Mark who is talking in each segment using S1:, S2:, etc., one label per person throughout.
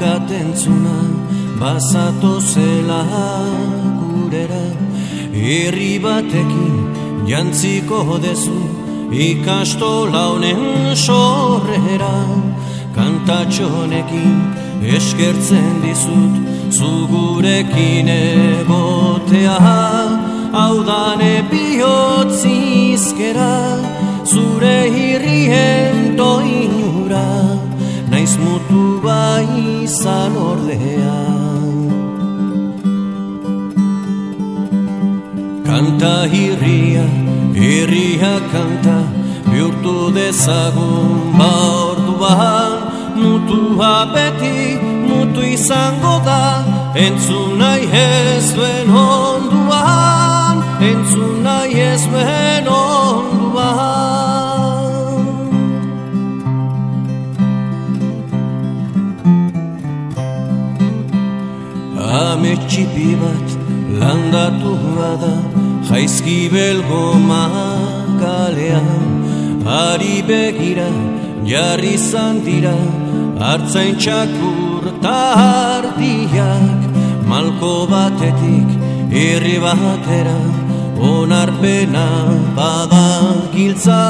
S1: daukat entzuna, bazato zela gurera. Herri batekin jantziko dezu, ikastola honen sorrera. Kantatxonekin eskertzen dizut, zugurekin egotea. Hau dane bihotzizkera, zure hirrien doinura, naiz mutu bai izan ordea. Kanta hirria, hirria kanta, bihurtu dezagun ba orduan. Mutua beti, mutu izango da, entzun nahi ez duen onduan, entzun nahi ez duen onduan. Ametxipi bat landatu bada, jaizkibel goma kalean, ari begira jarri zandira, hartzain txakur ta ardiak, malko batetik herri batera, onarpena bada giltza,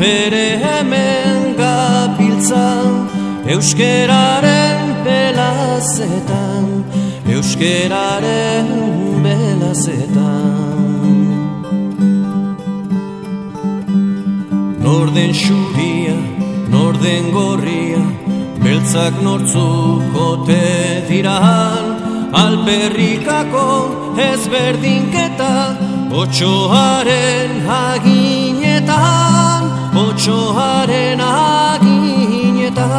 S1: ere hemen gabiltza, euskeraren belazetan, euskeraren belazetan. Norden xuria, norden gorria, beltzak nortzukote diran, alperrikako ezberdinketa, otxoaren aginetan, otxoaren aginetan.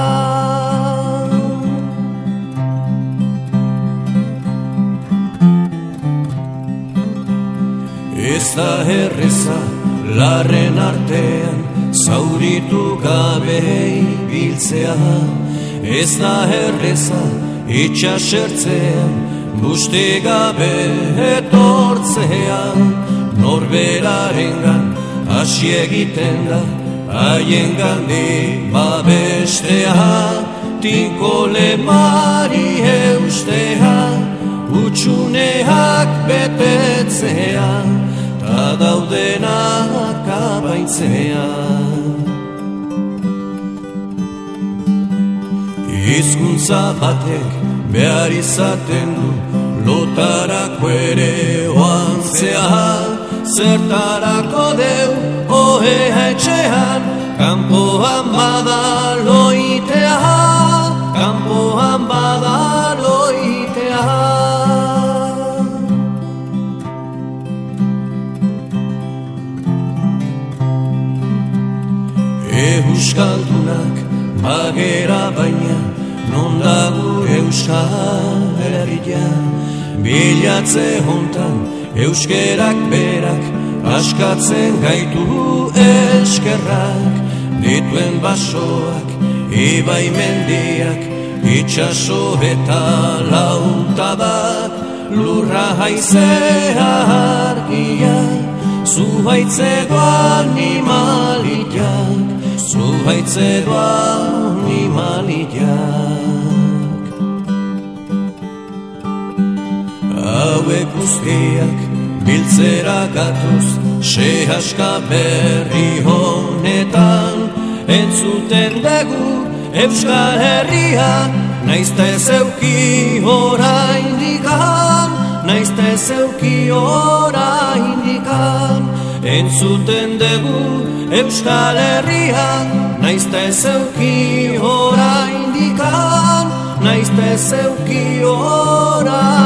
S1: Ez da erreza larren artean, zauritu gabe ibiltzea. Ez da erreza itxasertzean, buste gabe etortzea. Norberarengan hasi egiten da, haiengandik babestea. Tinko lemari eustea, utxuneak betetzea, ta daudenak abaintzea. Hizkuntza batek behar izaten du, lotarako ere oantzea. Zertarako deu ohea etxean, kanpoan bada loitea, kanpoan bada loitea. Euskaldunak bagera baina, non dago Euskal Herria. Bilatze hontan euskerak berak, askatzen gaitu eskerrak. Dituen basoak, ibai mendiak, itxaso eta lautabak. Lurra haizea argia, zuhaitzedo animaliak, zuhaitzedo animaliak. Hauek guztiak biltzera gatoz, sehaska berri honetan. Entzuten dugu Euskal Herria, naizta ez euki oraindikan, naizta ez euki oraindikan. Entzuten dugu Euskal Herria, naizta ez euki oraindikan, naizta ez euki oraindikan.